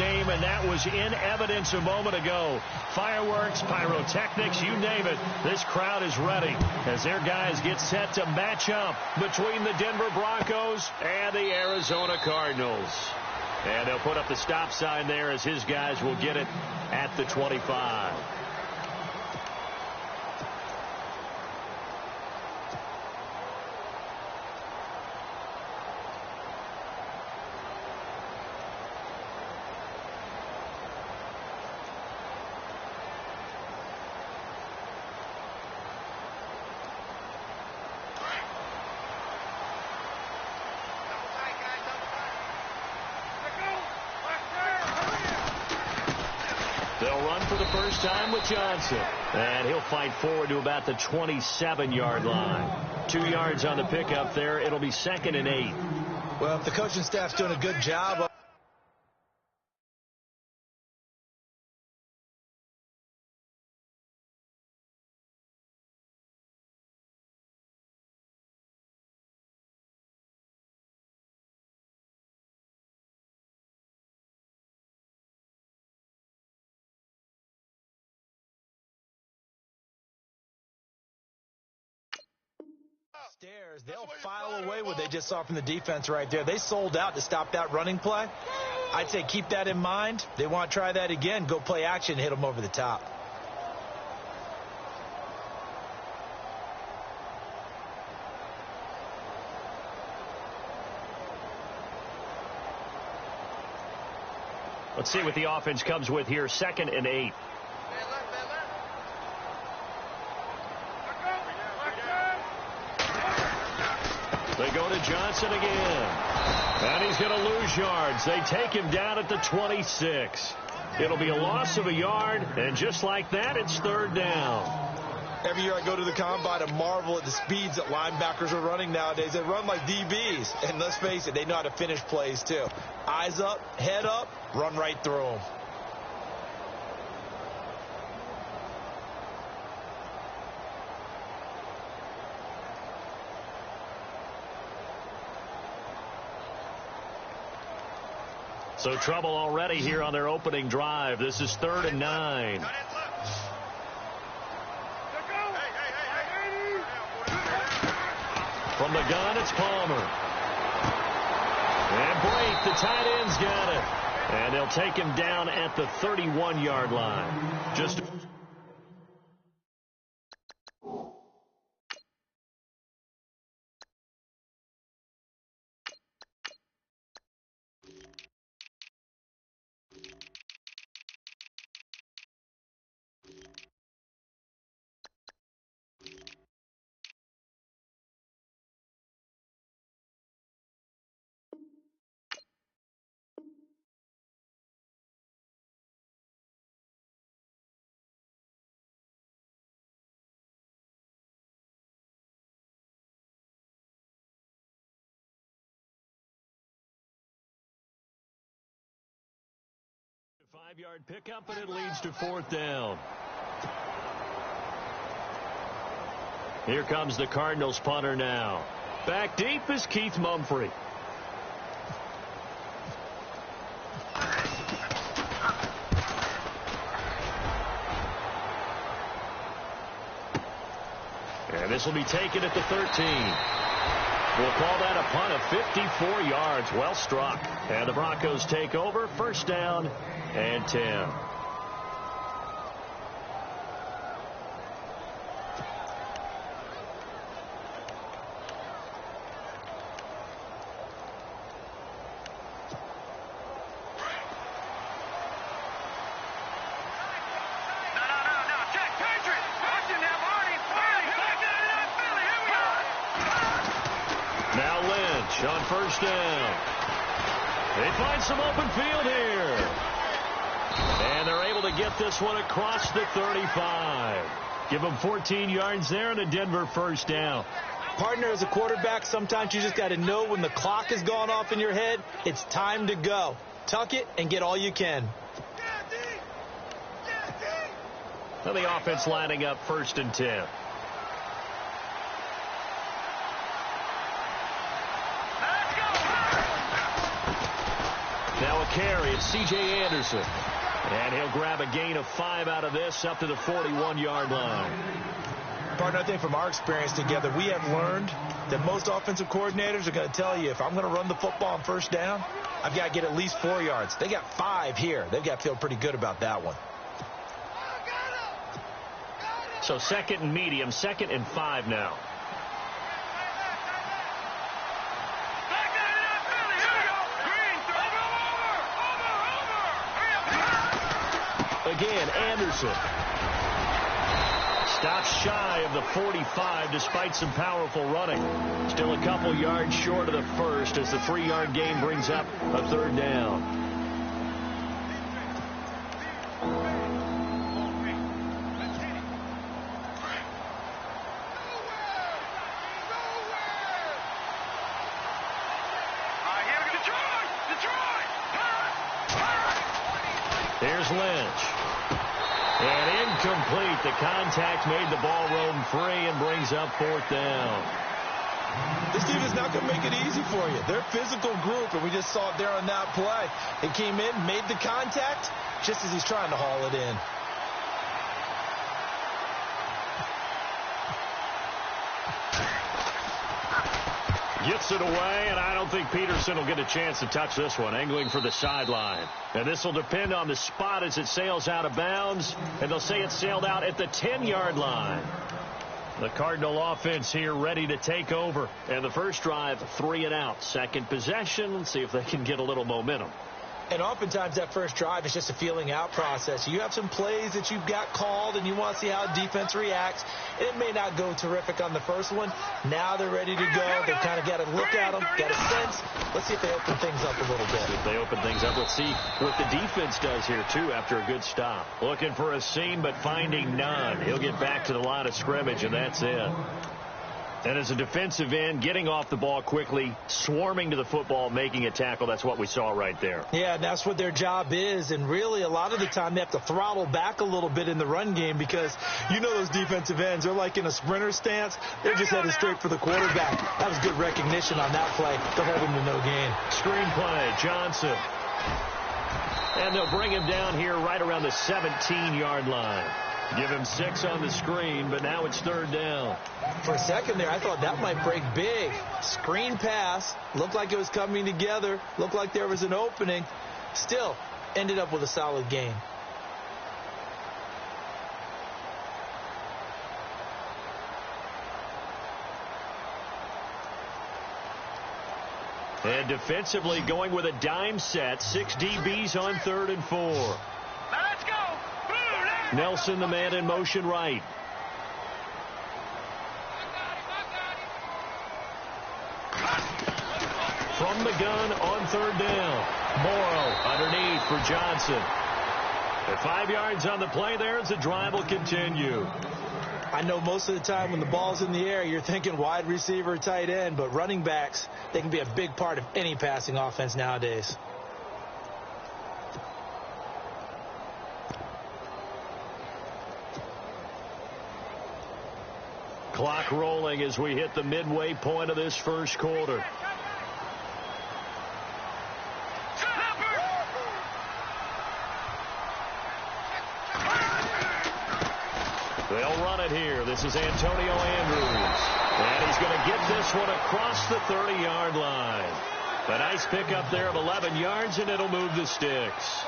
game, and that was in evidence a moment ago. Fireworks, pyrotechnics, you name it. This crowd is ready as their guys get set to match up between the Denver Broncos and the Arizona Cardinals. And they'll put up the stop sign there as his guys will get it at the 25. They'll run for the first time with Johnson. And he'll fight forward to about the 27-yard line. 2 yards on the pickup there. It'll be 2nd and 8. Well, if the coaching staff's doing a good job. They'll file away what they just saw from the defense right there. They sold out to stop that running play. I'd say keep that in mind. They want to try that again. Go play action, hit them over the top. Let's see what the offense comes with here. 2nd and 8. They go to Johnson again. And he's going to lose yards. They take him down at the 26. It'll be a loss of a yard, and just like that, it's 3rd down. Every year I go to the combine and marvel at the speeds that linebackers are running nowadays. They run like DBs. And let's face it, they know how to finish plays too. Eyes up, head up, run right through them. So trouble already here on their opening drive. This is 3rd and 9. From the gun, it's Palmer. And Blake, the tight end's got it. And they'll take him down at the 31-yard line. Just 5-yard pickup, and it leads to 4th down. Here comes the Cardinals punter now. Back deep is Keith Mumphrey. And this will be taken at the 13. We'll call that a punt of 54 yards. Well struck. And the Broncos take over. 1st down and 10. Now Lynch on 1st down. They find some open field here. And they're able to get this one across the 35. Give them 14 yards there and a Denver 1st down. Partner, as a quarterback, sometimes you just got to know when the clock has gone off in your head, it's time to go. Tuck it and get all you can. Well, the offense lining up 1st and 10. Now a carry. It's C.J. Anderson. And he'll grab a gain of 5 out of this up to the 41-yard line. Partner, I think from our experience together, we have learned that most offensive coordinators are going to tell you, if I'm going to run the football on first down, I've got to get at least 4 yards. They got 5 here. They've got to feel pretty good about that one. So 2nd and medium, 2nd and 5 now. Again, Anderson. Stops shy of the 45 despite some powerful running. Still a couple yards short of the first as the 3-yard gain brings up a 3rd down. Here's Lynch. And incomplete. The contact made the ball roam free and brings up 4th down. This team is not going to make it easy for you. They're a physical group, and we just saw it there on that play. They came in, made the contact, just as he's trying to haul it in. Gets it away, and I don't think Peterson will get a chance to touch this one. Angling for the sideline. And this will depend on the spot as it sails out of bounds. And they'll say it sailed out at the 10-yard line. The Cardinal offense here ready to take over. And the first drive, 3 and out. Second possession. Let's see if they can get a little momentum. And oftentimes that first drive is just a feeling out process. You have some plays that you've got called and you want to see how defense reacts. And it may not go terrific on the first one. Now they're ready to go. They've kind of got to look at them, got a sense. Let's see if they open things up a little bit. If they open things up, let's see what the defense does here, too, after a good stop. Looking for a seam, but finding none. He'll get back to the line of scrimmage, and that's it. And as a defensive end, getting off the ball quickly, swarming to the football, making a tackle, that's what we saw right there. Yeah, that's what their job is. And really, a lot of the time, they have to throttle back a little bit in the run game because you know those defensive ends, they're like in a sprinter stance. They're just headed straight for the quarterback. That was good recognition on that play to hold him to no gain. Screen play, Johnson. And they'll bring him down here right around the 17-yard line. Give him 6 on the screen, but now it's 3rd down. For a second there, I thought that might break big. Screen pass. Looked like it was coming together. Looked like there was an opening. Still, ended up with a solid gain. And defensively going with a dime set. 6 DBs on 3rd and 4. Let's go. Nelson, the man in motion right. From the gun on 3rd down. Morrow underneath for Johnson. At 5 yards on the play there as the drive will continue. I know most of the time when the ball's in the air, you're thinking wide receiver, tight end, but running backs, they can be a big part of any passing offense nowadays. Clock rolling as we hit the midway point of this first quarter. They'll run it here. This is Antonio Andrews. And he's going to get this one across the 30-yard line. A nice pickup there of 11 yards, and it'll move the sticks.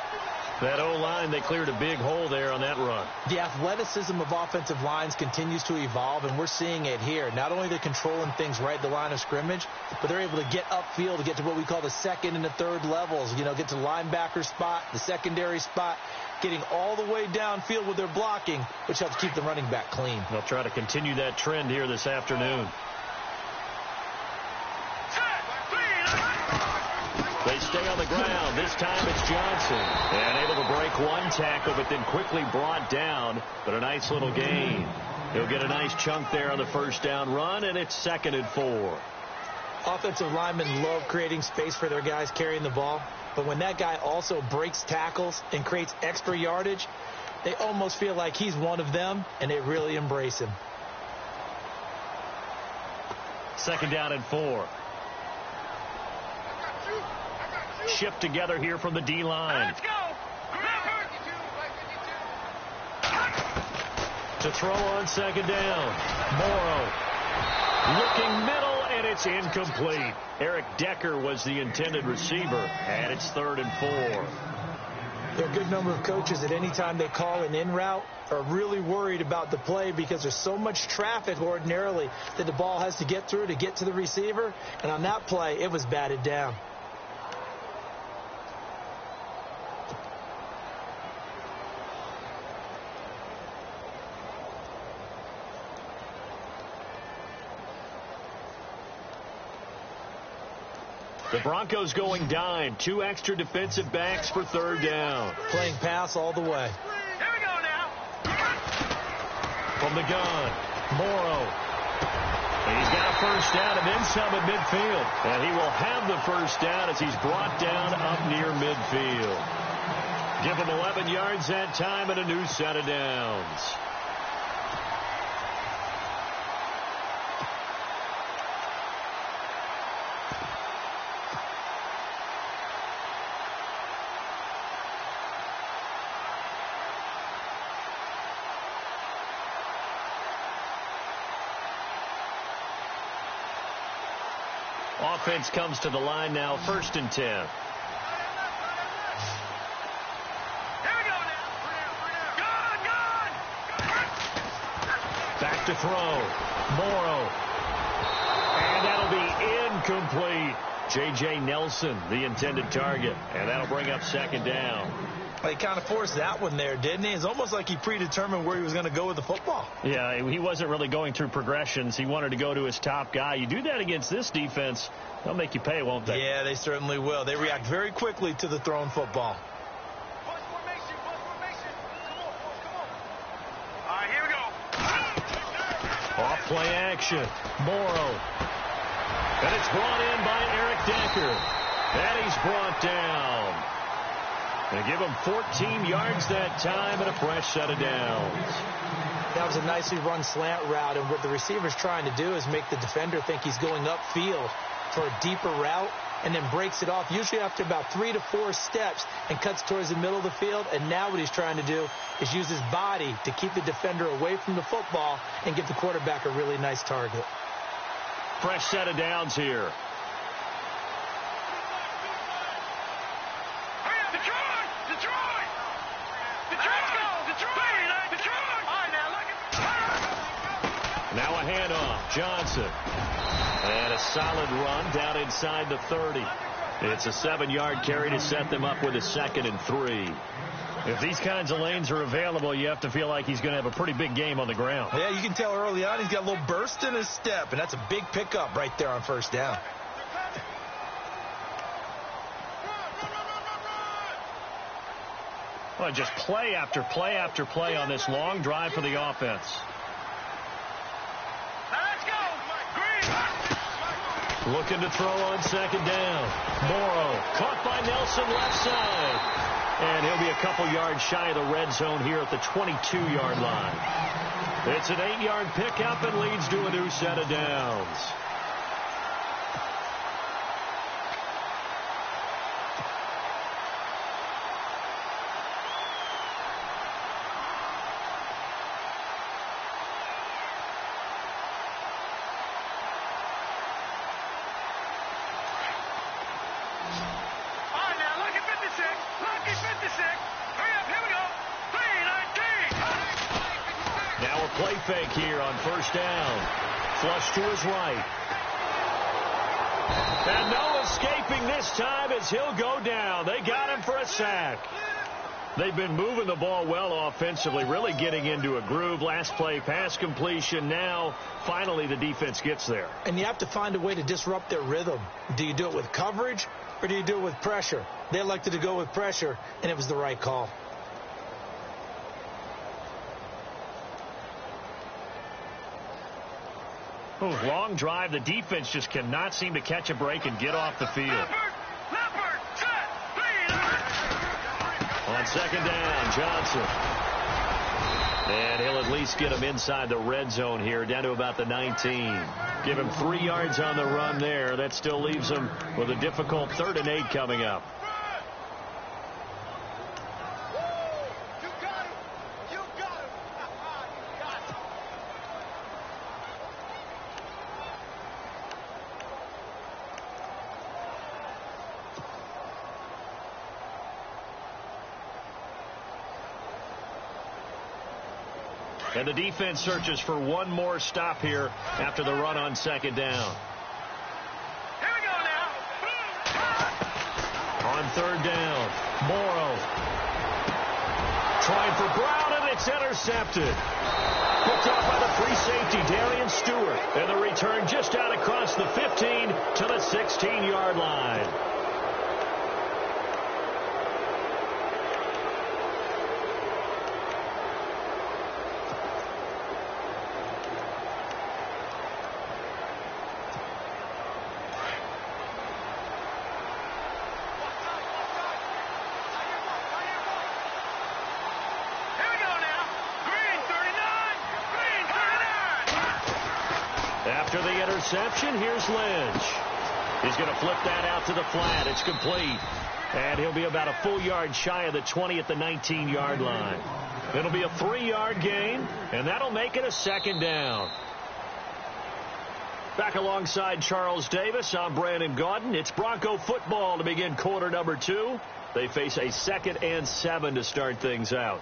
That O-line, they cleared a big hole there on that run. The athleticism of offensive lines continues to evolve, and we're seeing it here. Not only are they controlling things right at the line of scrimmage, but they're able to get upfield to get to what we call the 2nd and the 3rd levels. You know, get to the linebacker spot, the secondary spot, getting all the way downfield with their blocking, which helps keep the running back clean. They'll try to continue that trend here this afternoon. They stay on the ground. This time it's Johnson. And able to break one tackle, but then quickly brought down. But a nice little gain. He'll get a nice chunk there on the first down run, and it's 2nd and 4. Offensive linemen love creating space for their guys carrying the ball. But when that guy also breaks tackles and creates extra yardage, they almost feel like he's one of them, and they really embrace him. 2nd down and 4. shift together here from the D-line. Let's go. To throw on second down. Morrow looking middle, and it's incomplete. Eric Decker was the intended receiver, and it's 3rd and 4. There are a good number of coaches that any time they call an in route are really worried about the play because there's so much traffic ordinarily that the ball has to get through to get to the receiver. And on that play, it was batted down. The Broncos going dime. 2 extra defensive backs for 3rd down. Playing pass all the way. Here we go now. From the gun, Morrow. And he's got a first down and then some at midfield. And he will have the first down as he's brought down up near midfield. Give him 11 yards that time and a new set of downs. Offense comes to the line now, 1st and 10. Here we go now. Good. Back to throw. Morrow. And that'll be incomplete. J.J. Nelson, the intended target. And that'll bring up 2nd down. He kind of forced that one there, didn't he? It's almost like he predetermined where he was going to go with the football. Yeah, he wasn't really going through progressions. He wanted to go to his top guy. You do that against this defense, they'll make you pay, won't they? Yeah, they certainly will. They react very quickly to the thrown football. Bus formation. Come on. All right, here we go. Off play action. Morrow. And it's brought in by Eric Decker. And he's brought down. They give him 14 yards that time and a fresh set of downs. That was a nicely run slant route, and what the receiver's trying to do is make the defender think he's going upfield for a deeper route and then breaks it off, usually after about 3 to 4 steps, and cuts towards the middle of the field. And now what he's trying to do is use his body to keep the defender away from the football and give the quarterback a really nice target. Fresh set of downs here. Now a handoff. Johnson. And a solid run down inside the 30. It's a 7-yard carry to set them up with a 2nd and 3. If these kinds of lanes are available, you have to feel like he's going to have a pretty big game on the ground. Yeah, you can tell early on he's got a little burst in his step, and that's a big pickup right there on 1st down. Well, just play after play after play on this long drive for the offense. Looking to throw on 2nd down. Morrow caught by Nelson left side. And he'll be a couple yards shy of the red zone here at the 22-yard line. It's an 8-yard pickup and leads to a new set of downs. Play fake here on 1st down. Flush to his right. And no escaping this time as he'll go down. They got him for a sack. They've been moving the ball well offensively, really getting into a groove. Last play, pass completion. Now, finally, the defense gets there. And you have to find a way to disrupt their rhythm. Do you do it with coverage or do you do it with pressure? They elected to go with pressure, and it was the right call. Long drive. The defense just cannot seem to catch a break and get off the field. On 2nd down, Johnson. And he'll at least get him inside the red zone here, down to about the 19. Give him 3 yards on the run there. That still leaves him with a difficult 3rd and 8 coming up. And the defense searches for one more stop here after the run on 2nd down. Here we go now. On 3rd down, Morrow trying for Brown, and it's intercepted. Picked off by the free safety, Darian Stewart. And the return just out across the 15 to the 16-yard line. After the interception, here's Lynch. He's going to flip that out to the flat. It's complete. And he'll be about a full yard shy of the 20 at the 19-yard line. It'll be a 3-yard gain, and that'll make it a 2nd down. Back alongside Charles Davis, I'm Brandon Gaudin. It's Bronco football to begin quarter number 2. They face a 2nd and 7 to start things out.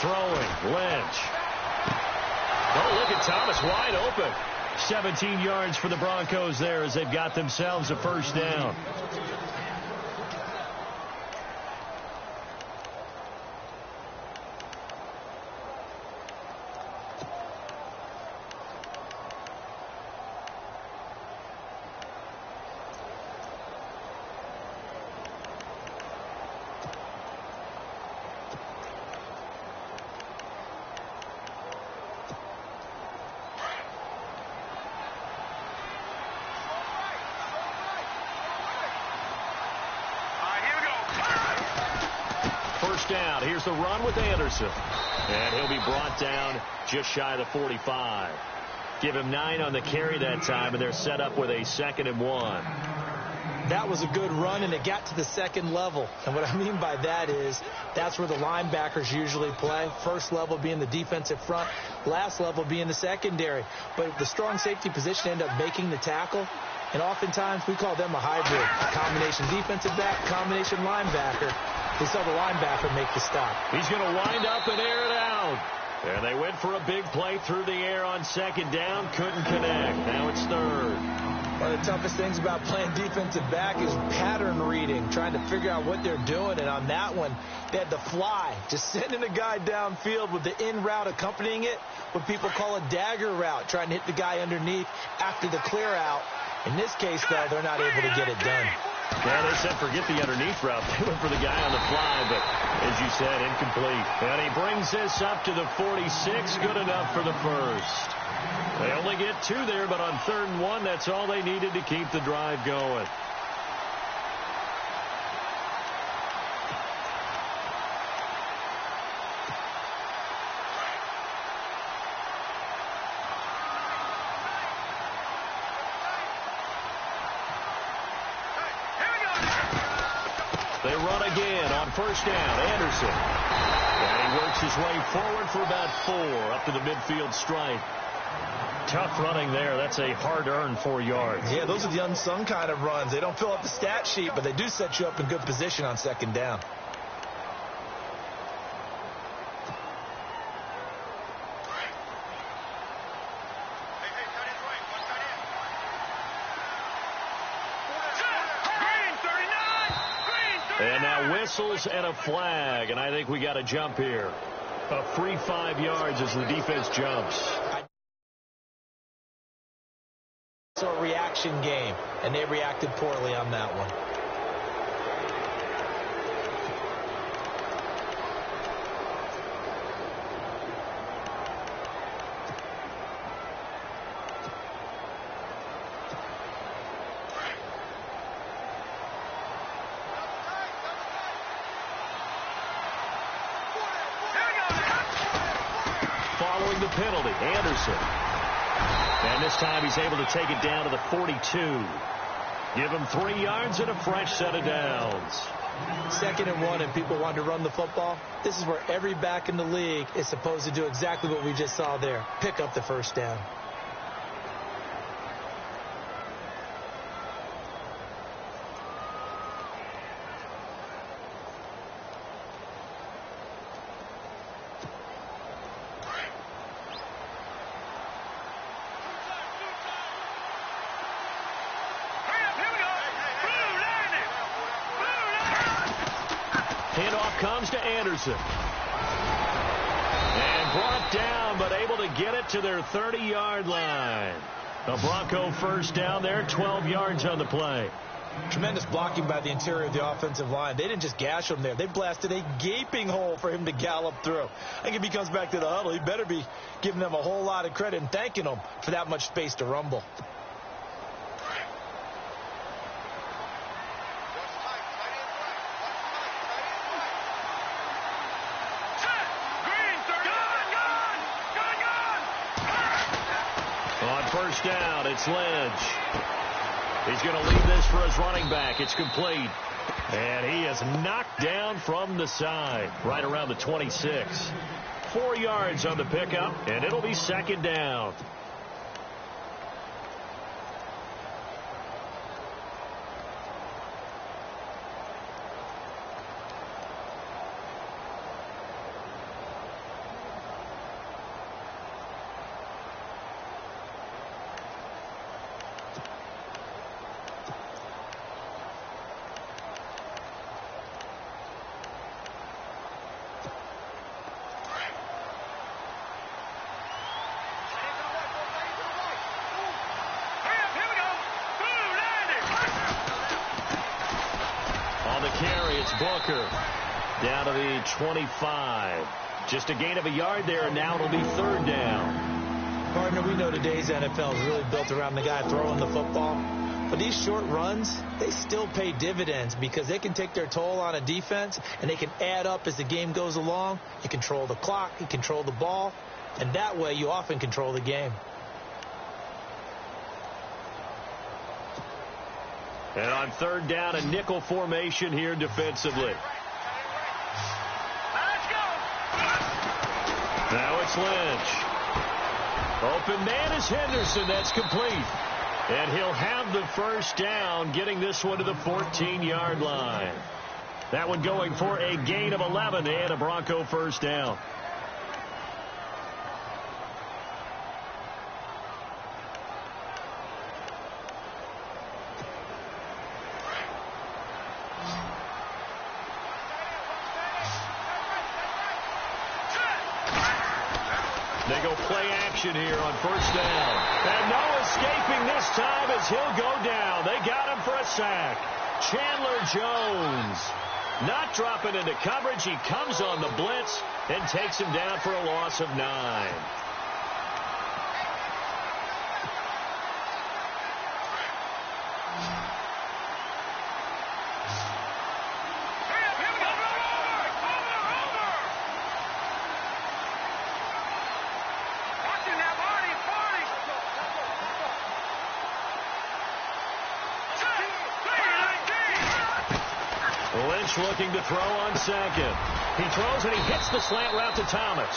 Throwing, Lynch. Oh, look at Thomas, wide open. 17 yards for the Broncos there as they've got themselves a 1st down. Down. Here's the run with Anderson. And he'll be brought down just shy of the 45. Give him 9 on the carry that time, and they're set up with a 2nd and 1. That was a good run, and it got to the 2nd level. And what I mean by that is that's where the linebackers usually play. First level being the defensive front, last level being the secondary. But the strong safety position ended up making the tackle. And oftentimes we call them a hybrid. Combination defensive back, combination linebacker. We saw the linebacker make the stop. He's going to wind up and air it out. And they went for a big play through the air on 2nd down. Couldn't connect. Now it's 3rd. One of the toughest things about playing defensive back is pattern reading, trying to figure out what they're doing. And on that one, they had the fly, just sending a guy downfield with the in route accompanying it, what people call a dagger route, trying to hit the guy underneath after the clear out. In this case, though, they're not able to get it done. Yeah, they said forget the underneath route. They went for the guy on the fly, but as you said, incomplete. And he brings this up to the 46. Good enough for the 1st. They only get 2 there, but on 3rd and 1, that's all they needed to keep the drive going. They run again on 1st down. Anderson. And he works his way forward for about 4 up to the midfield stripe. Tough running there. That's a hard-earned 4 yards. Yeah, those are the unsung kind of runs. They don't fill up the stat sheet, but they do set you up in good position on 2nd down. And now whistles and a flag, and I think we got a jump here. A free 5 yards as the defense jumps. It's a reaction game, and they reacted poorly on that one. the penalty. Anderson. And this time he's able to take it down to the 42. Give him 3 yards and a fresh set of downs. 2nd and 1, and people want to run the football. This is where every back in the league is supposed to do exactly what we just saw there. Pick up the first down. Handoff comes to Anderson. And brought down, but able to get it to their 30-yard line. A Bronco first down there, 12 yards on the play. Tremendous blocking by the interior of the offensive line. They didn't just gash him there. They blasted a gaping hole for him to gallop through. I think if he comes back to the huddle, he better be giving them a whole lot of credit and thanking them for that much space to rumble. First down, it's Lynch. He's going to lead this for his running back. It's complete. And he is knocked down from the side, right around the 26. 4 yards on the pickup, and it'll be 2nd down. Carry, it's Booker down to the 25. Just a gain of a yard there, and now it'll be 3rd down. Partner, we know today's NFL is really built around the guy throwing the football. But these short runs, they still pay dividends because they can take their toll on a defense, and they can add up as the game goes along. You control the clock, you control the ball, and that way you often control the game. And on 3rd down, a nickel formation here defensively. Let's go. Now it's Lynch. Open man is Henderson. That's complete. And he'll have the first down, getting this one to the 14-yard line. That one going for a gain of 11 and a Bronco first down. They go play action here on first down. And no escaping this time as he'll go down. They got him for a sack. Chandler Jones not dropping into coverage. He comes on the blitz and takes him down for a loss of 9. Lynch looking to throw on 2nd. He throws and he hits the slant route to Thomas.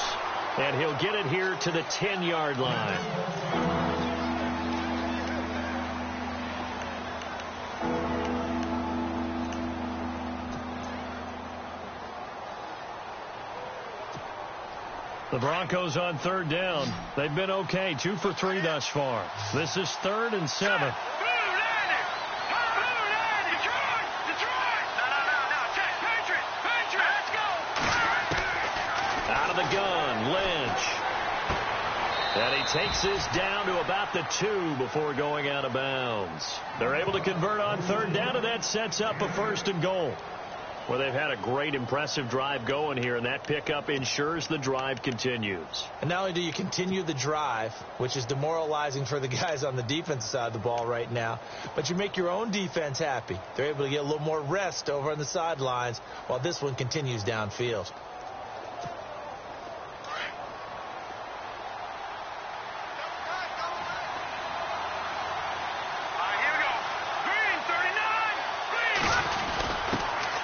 And he'll get it here to the 10-yard line. The Broncos on 3rd down. They've been okay, 2 for 3 thus far. This is 3rd and 7. The gun, Lynch. And he takes this down to about the 2 before going out of bounds. They're able to convert on 3rd down, and that sets up a 1st and goal. Well, they've had a great, impressive drive going here, and that pickup ensures the drive continues. And not only do you continue the drive, which is demoralizing for the guys on the defensive side of the ball right now, but you make your own defense happy. They're able to get a little more rest over on the sidelines while this one continues downfield.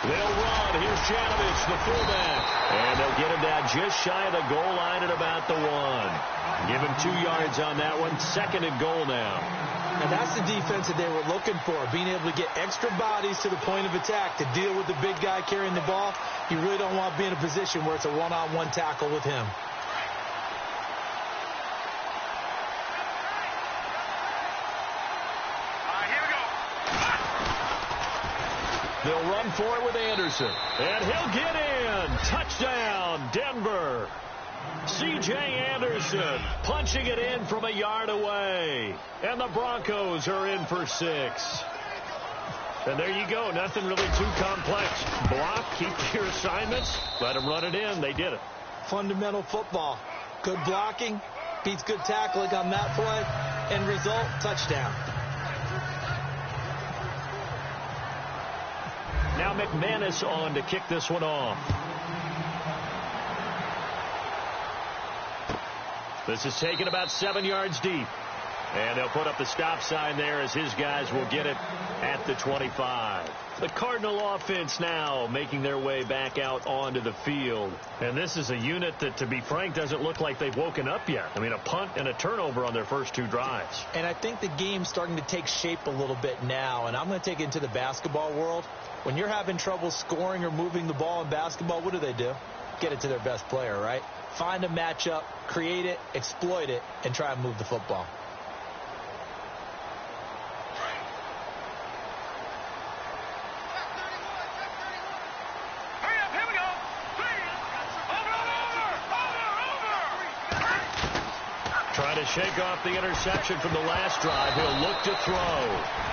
They'll run. Here's Janovich, the fullback. And they'll get him down just shy of the goal line at about the 1. Give him 2 yards on that one. 2nd and goal now. And that's the defense that they were looking for, being able to get extra bodies to the point of attack to deal with the big guy carrying the ball. You really don't want to be in a position where it's a one-on-one tackle with him. They'll run for it with Anderson. And he'll get in. Touchdown, Denver. C.J. Anderson punching it in from a yard away. And the Broncos are in for 6. And there you go. Nothing really too complex. Block, keep your assignments, let them run it in. They did it. Fundamental football. Good blocking, beats good tackling on that play. End result, touchdown. Now McManus on to kick this one off. This is taken about 7 yards deep. And they'll put up the stop sign there as his guys will get it at the 25. The Cardinal offense now making their way back out onto the field. And this is a unit that, to be frank, doesn't look like they've woken up yet. I mean, a punt and a turnover on their first 2 drives. And I think the game's starting to take shape a little bit now. And I'm going to take it into the basketball world. When you're having trouble scoring or moving the ball in basketball, what do? Get it to their best player, right? Find a matchup, create it, exploit it, and try and move the football. Trying to shake off the interception from the last drive. He'll look to throw.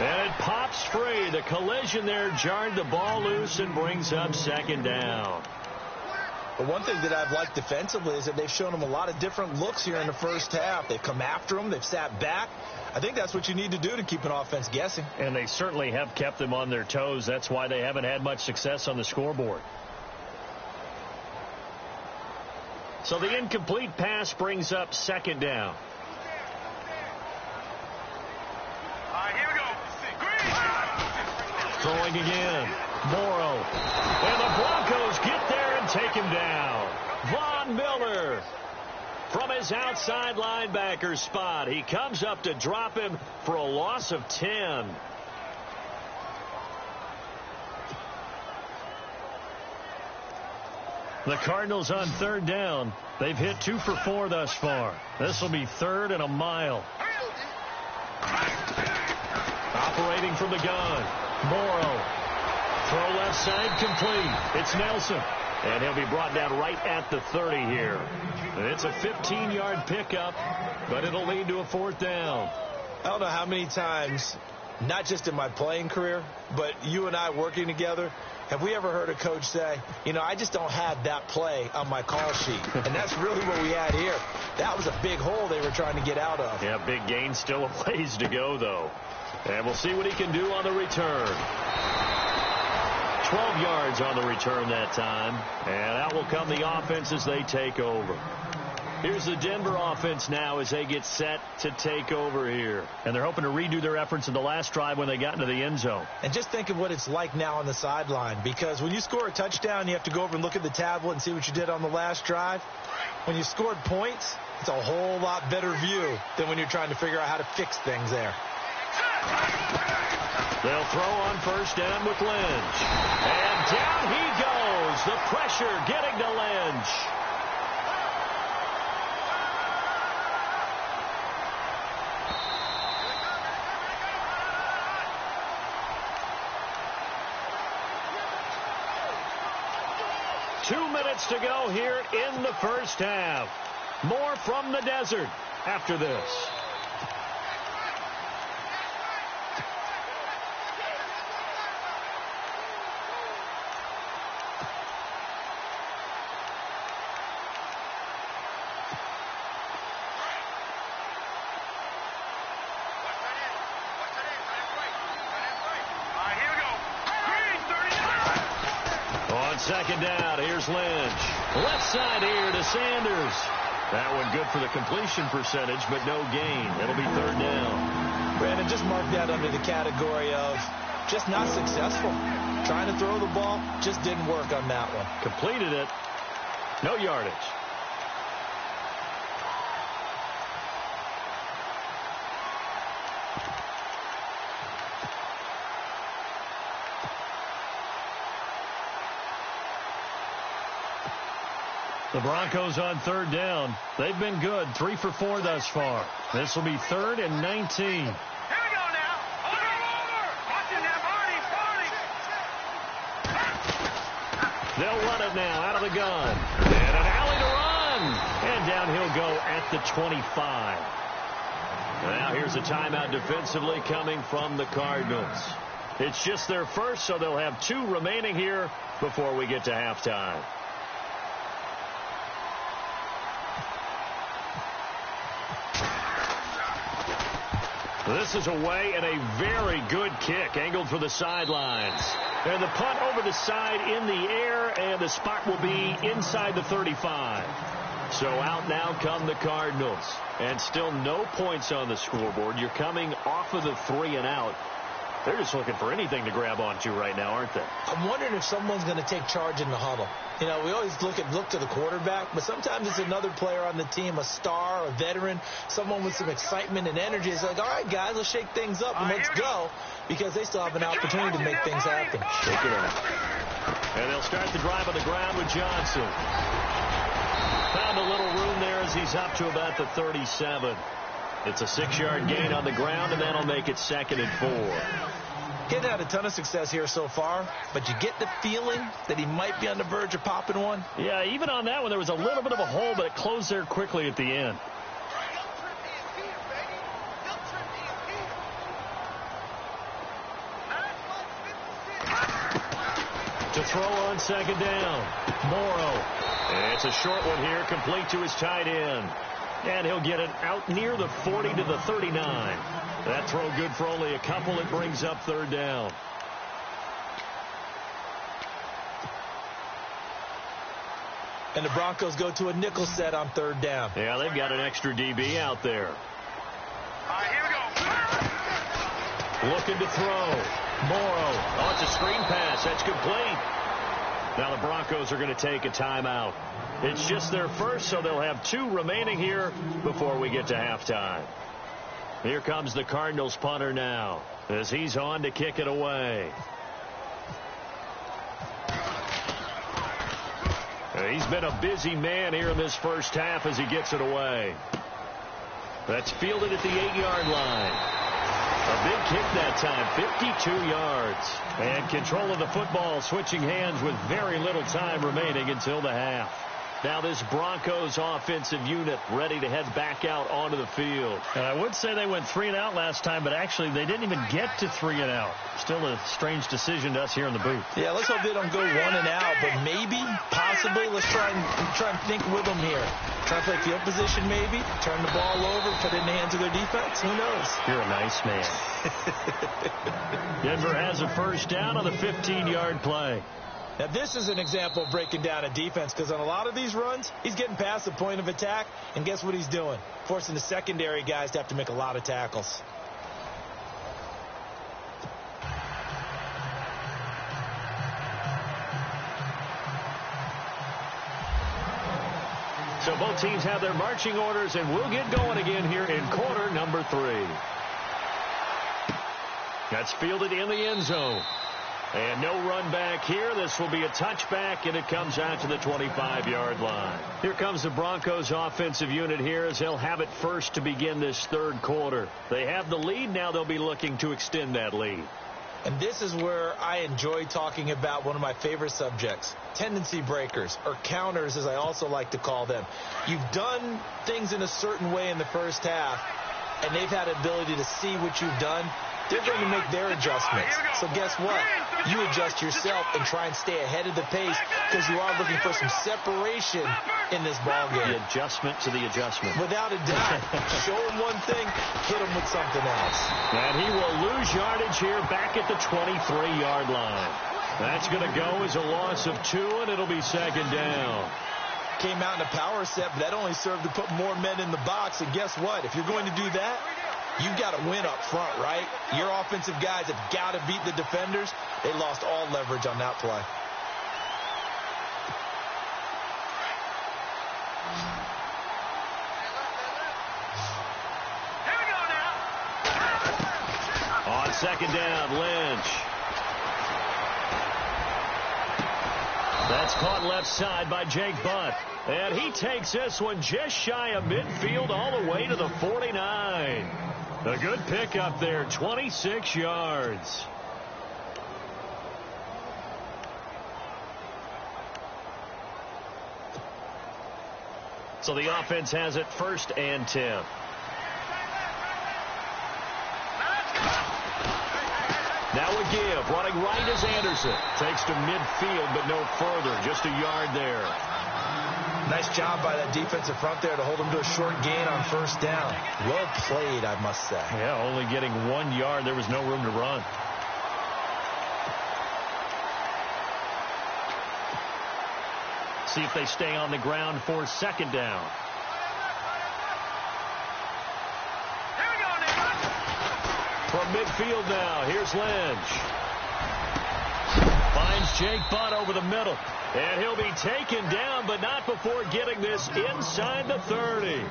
And it pops free. The collision there jarred the ball loose and brings up 2nd down. But one thing that I've liked defensively is that they've shown them a lot of different looks here in the first half. They've come after them. They've sat back. I think that's what you need to do to keep an offense guessing. And they certainly have kept them on their toes. That's why they haven't had much success on the scoreboard. So the incomplete pass brings up 2nd down. Here we go. Throwing again. Morrow. And the Broncos get there and take him down. Von Miller from his outside linebacker spot. He comes up to drop him for a loss of 10. The Cardinals on 3rd down. They've hit 2 for 4 thus far. This will be 3rd and a mile. Operating from the gun. Morrow. Throw left side complete. It's Nelson. And he'll be brought down right at the 30 here. And it's a 15-yard pickup, but it'll lead to a 4th down. I don't know how many times, not just in my playing career, but you and I working together, have we ever heard a coach say, you know, I just don't have that play on my call sheet. And that's really what we had here. That was a big hole they were trying to get out of. Yeah, big gain, still a ways to go, though. And we'll see what he can do on the return. 12 yards on the return that time. And out will come the offense as they take over. Here's the Denver offense now as they get set to take over here. And they're hoping to redo their efforts in the last drive when they got into the end zone. And just think of what it's like now on the sideline, because when you score a touchdown, you have to go over and look at the tablet and see what you did on the last drive. When you scored points, it's a whole lot better view than when you're trying to figure out how to fix things there. They'll throw on 1st down with Lynch. And down he goes. The pressure getting to Lynch. Minutes to go here in the first half. More from the desert after this. On 2nd down, here's Lynch. Left side here to Sanders. That one good for the completion percentage, but no gain. It'll be 3rd down. Brandon, just mark that under the category of just not successful. Trying to throw the ball, just didn't work on that one. Completed it. No yardage. The Broncos on third down. They've been good, 3 for 4 thus far. This will be 3rd and 19. Here we go now. Over. Watching that Barney. They'll run it now out of the gun. And an alley to run. And down he'll go at the 25. Now here's a timeout defensively coming from the Cardinals. It's just their first, so they'll have 2 remaining here before we get to halftime. This is away and a very good kick angled for the sidelines. And the punt over the side in the air, and the spot will be inside the 35. So out now come the Cardinals. And still no points on the scoreboard. You're coming off of the 3 and out. They're just looking for anything to grab onto right now, aren't they? I'm wondering if someone's going to take charge in the huddle. You know, we always look to the quarterback, but sometimes it's another player on the team, a star, a veteran, someone with some excitement and energy. It's like, all right, guys, let's shake things up and let's go, because they still have an opportunity to make things happen. Shake it up. And they'll start the drive on the ground with Johnson. Found a little room there as he's up to about the 37. It's a 6-yard gain on the ground, and that'll make it 2nd and 4. He's had a ton of success here so far, but you get the feeling that he might be on the verge of popping one. Yeah, even on that one, there was a little bit of a hole, but it closed there quickly at the end. To throw on 2nd down, Morrow. And it's a short one here, complete to his tight end. And he'll get it out near the 40 to the 39. That throw good for only a couple. It brings up 3rd down. And the Broncos go to a nickel set on 3rd down. Yeah, they've got an extra DB out there. All right, here we go. Looking to throw. Morrow. Oh, it's a screen pass. That's complete. Now the Broncos are going to take a timeout. It's just their first, so they'll have 2 remaining here before we get to halftime. Here comes the Cardinals punter now as he's on to kick it away. He's been a busy man here in this first half as he gets it away. That's fielded at the 8-yard line. A big kick that time, 52 yards. And control of the football, switching hands with very little time remaining until the half. Now this Broncos offensive unit ready to head back out onto the field. And I would say they went 3 and out last time, but actually they didn't even get to 3 and out. Still a strange decision to us here in the booth. Yeah, let's hope they don't go 1 and out, but maybe, possibly, let's try and think with them here. Try to play field position maybe, turn the ball over, put it in the hands of their defense. Who knows? You're a nice man. Denver has a first down on the 15-yard play. Now, this is an example of breaking down a defense, because on a lot of these runs, he's getting past the point of attack, and guess what he's doing? Forcing the secondary guys to have to make a lot of tackles. So both teams have their marching orders, and we'll get going again here in quarter number 3. That's fielded in the end zone. And no run back here. This will be a touchback, and it comes out to the 25-yard line. Here comes the Broncos offensive unit here as they'll have it first to begin this 3rd quarter. They have the lead. Now they'll be looking to extend that lead. And this is where I enjoy talking about one of my favorite subjects, tendency breakers, or counters as I also like to call them. You've done things in a certain way in the first half, and they've had the ability to see what you've done. They're going to make their adjustments. So guess what? You adjust yourself and try and stay ahead of the pace, because you are looking for some separation in this ballgame. The adjustment to the adjustment. Without a doubt. Show him one thing, hit him with something else. And he will lose yardage here back at the 23-yard line. That's going to go as a loss of 2, and it'll be 2nd down. Came out in a power set, but that only served to put more men in the box. And guess what? If you're going to do that, You've got to win up front, right? Your offensive guys have got to beat the defenders. They lost all leverage on that play. Here we go now. On second down, Lynch. That's caught left side by Jake Butt. And he takes this one just shy of midfield all the way to the 49. A good pickup there, 26 yards. So the offense has it 1st and 10. Now a give. Running right is Anderson. Takes to midfield, but no further. Just a yard there. Nice job by that defensive front there to hold him to a short gain on 1st down. Well played, I must say. Yeah, only getting 1 yard. There was no room to run. See if they stay on the ground for 2nd down. From midfield now, here's Lynch. Finds Jake Butt over the middle. And he'll be taken down, but not before getting this inside the 30.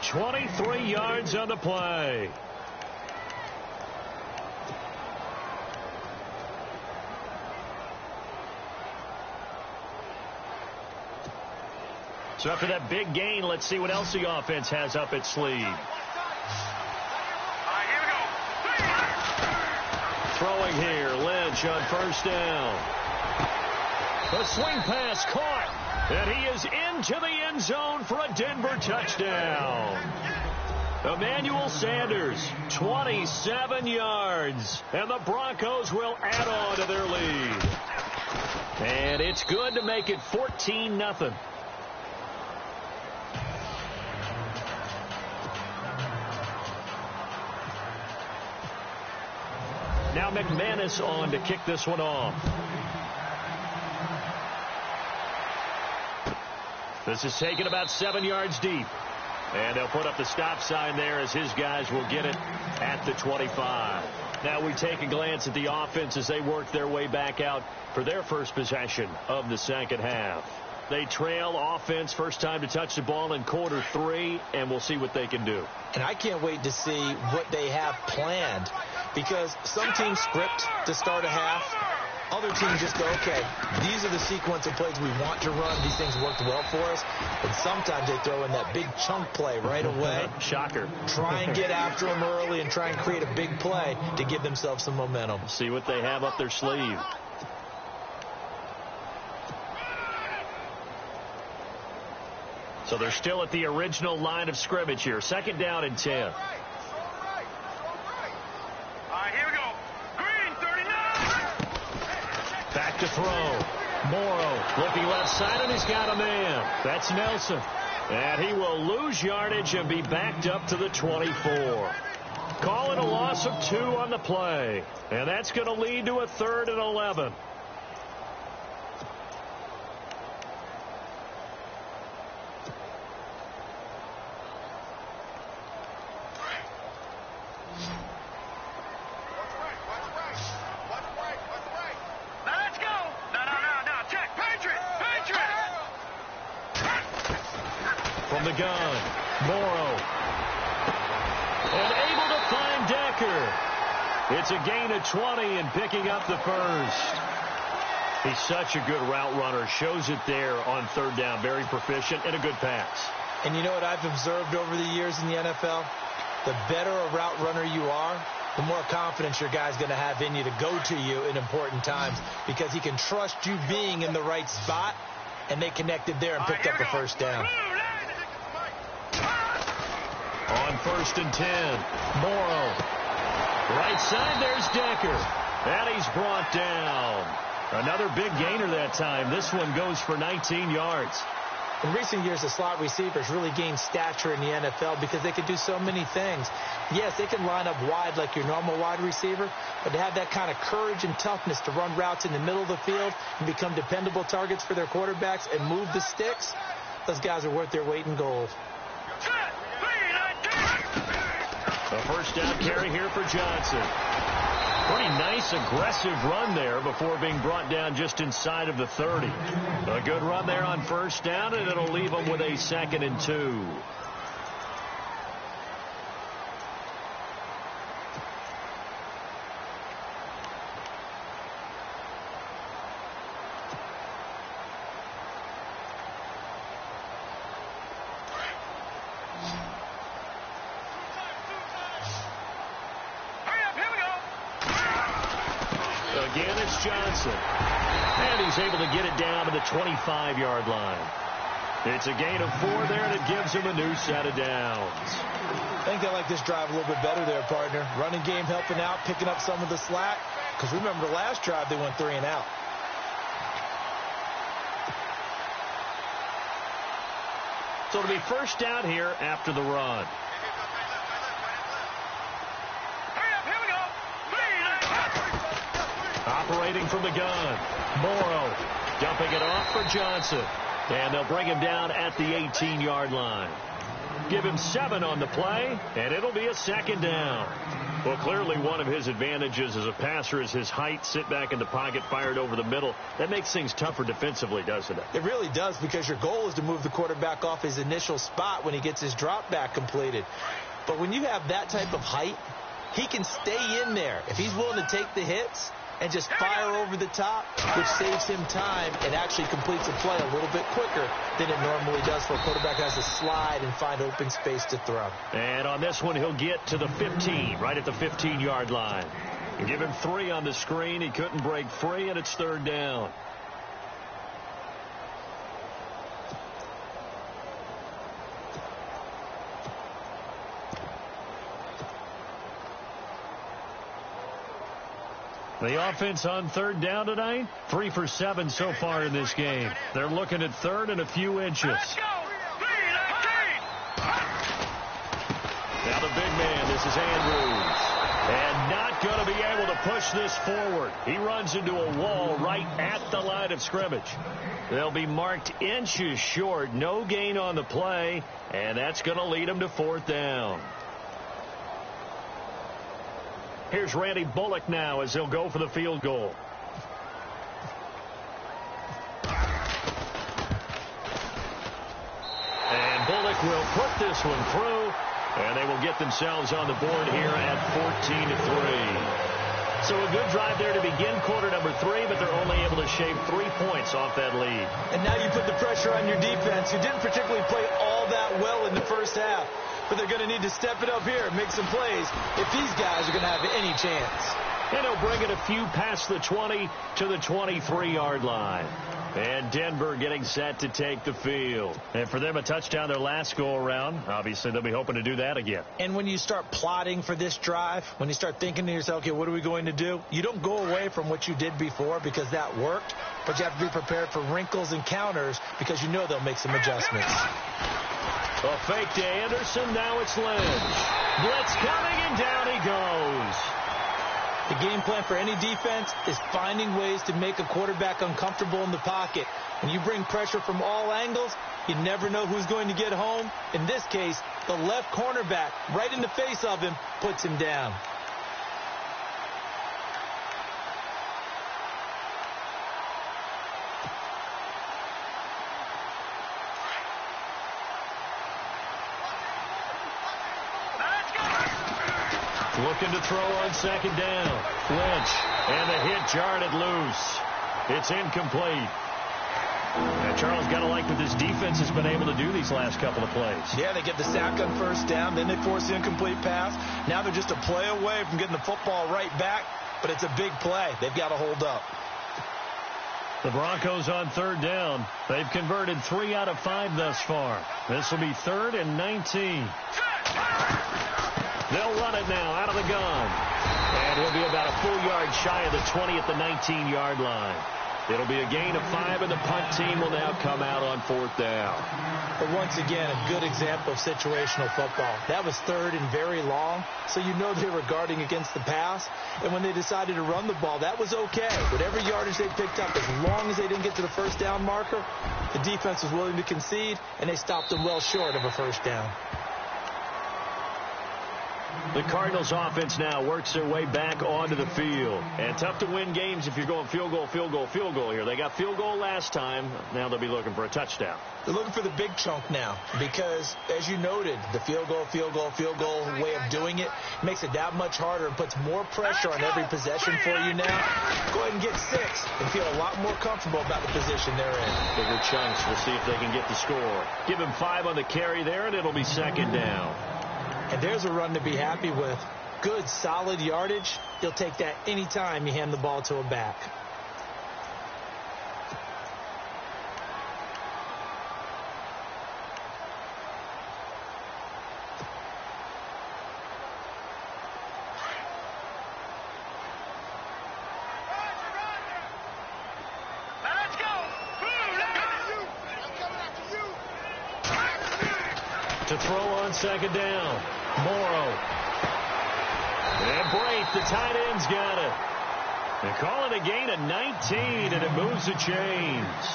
23 yards on the play. So after that big gain, let's see what else the offense has up its sleeve. Throwing here, Lynch on 1st down. The swing pass caught, and he is into the end zone for a Denver touchdown. Emmanuel Sanders, 27 yards, and the Broncos will add on to their lead. And it's good to make it 14-0. Now McManus on to kick this one off. This is taken about 7 yards deep. And they'll put up the stop sign there as his guys will get it at the 25. Now we take a glance at the offense as they work their way back out for their first possession of the 2nd half. They trail offense, first time to touch the ball in quarter 3, and we'll see what they can do. And I can't wait to see what they have planned, because some teams script to start a half. Other teams just go, okay, these are the sequence of plays we want to run. These things worked well for us. And sometimes they throw in that big chunk play right away. Shocker. Try and get after them early and try and create a big play to give themselves some momentum. See what they have up their sleeve. So they're still at the original line of scrimmage here. 2nd down and 10. All right, here we go. Green, 39. Back to throw. Morrow looking left side, and he's got a man. That's Nelson. And he will lose yardage and be backed up to the 24. Call it a loss of 2 on the play. And that's going to lead to a 3rd and 11. From the gun, Morrow. And able to find Decker. It's a gain of 20 and picking up the 1st. He's such a good route runner. Shows it there on 3rd down. Very proficient and a good pass. And you know what I've observed over the years in the NFL? The better a route runner you are, the more confidence your guy's going to have in you to go to you in important times, because he can trust you being in the right spot, and they connected there and picked up the 1st down. On 1st and 10, Morrow. Right side, there's Decker. And he's brought down. Another big gainer that time. This one goes for 19 yards. In recent years, the slot receivers really gained stature in the NFL because they could do so many things. Yes, they can line up wide like your normal wide receiver, but to have that kind of courage and toughness to run routes in the middle of the field and become dependable targets for their quarterbacks and move the sticks, those guys are worth their weight in gold. A first down carry here for Johnson. Pretty nice, aggressive run there before being brought down just inside of the 30. A good run there on first down, and it'll leave them with a 2nd and 2. Again, it's Johnson. And he's able to get it down to the 25-yard line. It's a gain of 4 there, and it gives him a new set of downs. I think they like this drive a little bit better there, partner. Running game helping out, picking up some of the slack. Because remember, the last drive they went 3 and out. So it'll be first down here after the run. Operating from the gun. Morrow dumping it off for Johnson. And they'll bring him down at the 18-yard line. Give him 7 on the play, and it'll be a 2nd down. Well, clearly one of his advantages as a passer is his height. Sit back in the pocket, fired over the middle. That makes things tougher defensively, doesn't it? It really does, because your goal is to move the quarterback off his initial spot when he gets his drop back completed. But when you have that type of height, he can stay in there. If he's willing to take the hits and just fire over the top, which saves him time and actually completes a play a little bit quicker than it normally does for a quarterback who has to slide and find open space to throw. And on this one, he'll get to the 15, right at the 15-yard line. You give him 3 on the screen. He couldn't break free, and it's 3rd down. The offense on 3rd down tonight, 3 for 7 so far in this game. They're looking at 3rd and a few inches. Now the big man, this is Andrews. And not going to be able to push this forward. He runs into a wall right at the line of scrimmage. They'll be marked inches short. No gain on the play, and that's going to lead them to 4th down. Here's Randy Bullock now as he'll go for the field goal. And Bullock will put this one through, and they will get themselves on the board here at 14-3. So a good drive there to begin quarter number 3, but they're only able to shave 3 points off that lead. And now you put the pressure on your defense, who didn't particularly play all that well in the first half. But they're going to need to step it up here and make some plays if these guys are going to have any chance. And he'll bring it a few past the 20 to the 23-yard line. And Denver getting set to take the field. And for them, a touchdown their last go-around. Obviously, they'll be hoping to do that again. And when you start plotting for this drive, when you start thinking to yourself, okay, what are we going to do? You don't go away from what you did before because that worked. But you have to be prepared for wrinkles and counters because you know they'll make some adjustments. A fake to Anderson. Now it's Lynch. Blitz coming, and down he goes. The game plan for any defense is finding ways to make a quarterback uncomfortable in the pocket. When you bring pressure from all angles, you never know who's going to get home. In this case, the left cornerback, right in the face of him, puts him down. Looking to throw on 2nd down. Lynch, and the hit jarred it loose. It's incomplete. And Charles, got to like what this defense has been able to do these last couple of plays. Yeah, they get the sack on first down, then they force the incomplete pass. Now they're just a play away from getting the football right back, but it's a big play. They've got to hold up. The Broncos on 3rd down. They've converted 3 out of 5 thus far. This will be 3rd and 19. They'll run it now out of the gun. And he'll be about a full yard shy of the 20 at the 19-yard line. It'll be a gain of 5, and the punt team will now come out on 4th down. But once again, a good example of situational football. That was 3rd and very long, so you know they were guarding against the pass. And when they decided to run the ball, that was okay. Whatever yardage they picked up, as long as they didn't get to the first down marker, the defense was willing to concede, and they stopped them well short of a first down. The Cardinals offense now works their way back onto the field. And tough to win games if you're going field goal, field goal, field goal here. They got field goal last time. Now they'll be looking for a touchdown. They're looking for the big chunk now because, as you noted, the field goal way of doing it makes it that much harder and puts more pressure on every possession for you now. Go ahead and get 6 and feel a lot more comfortable about the position they're in. Bigger chunks. We'll see if they can get the score. Give him 5 on the carry there, and it'll be second down. And there's a run to be happy with. Good, solid yardage. You'll take that anytime you hand the ball to a back. To throw on second down. Morrow. And Brate, the tight end's got it. They call it a gain of 19, and it moves the chains.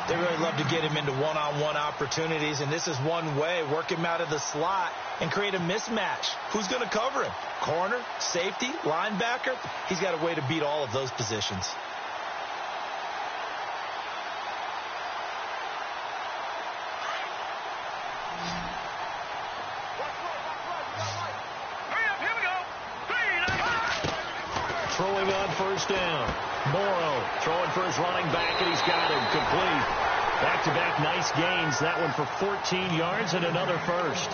They really love to get him into one-on-one opportunities, and this is one way. Work him out of the slot and create a mismatch. Who's going to cover him? Corner, safety, linebacker? He's got a way to beat all of those positions. Throwing on first down. Morrow throwing for his running back, and he's got him complete. Back-to-back nice gains. That one for 14 yards and another first.